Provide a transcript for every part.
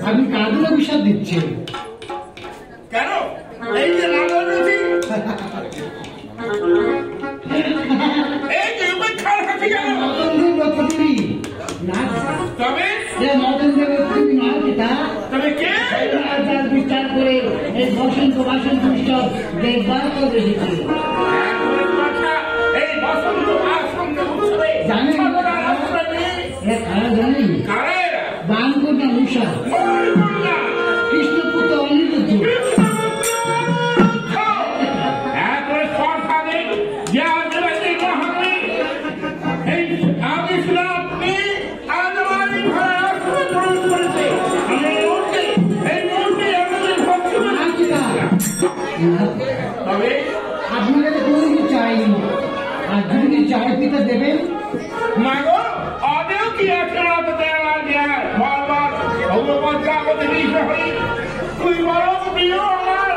আপনি কাজে বিষয় দিচ্ছেন কেন? এই যে নদী এই যে খাল খাচ্ছি কেন? তবে তবে কে বিচার করে এই বসন্ত বাসন্ত উৎসব দেখবার করে এসেছে। এই বসন্ত বাসন্ত উৎসবে জানেন বানকন্যা উষা কৃষ্ণপুত্র অনিরুদ্ধ তবে আপনাদের কোনো কিছু চাইনি, আর যদি চাই পিতা দেবেন মাগো অদেও কি আছে ভগবান আমাদের তুই বড় প্রিয় আমার,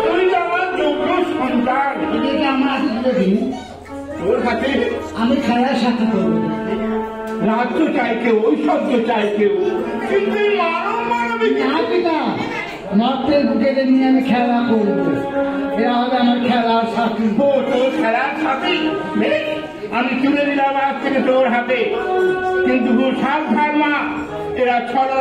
তুই আমার যোগ্য সন্তান। এদেরকে আমার হাতে তুলে দিন, তোর হাতে আমি খেলার সাথে করবো। রাজ্য চাই কেউ, ঐশ্বর্য চাই কেউ, কিন্তু মানব মানবিক না পিতা, নর্থের বুকেতে নিয়ে আমি খেলা করবো, এরা হবে আমার খেলার সাথী। তোর খেলার সাথী আমি তুলে দিলাম আজ থেকে তোর হাতে, কিন্তু সাবধান মা, এরা ছড়া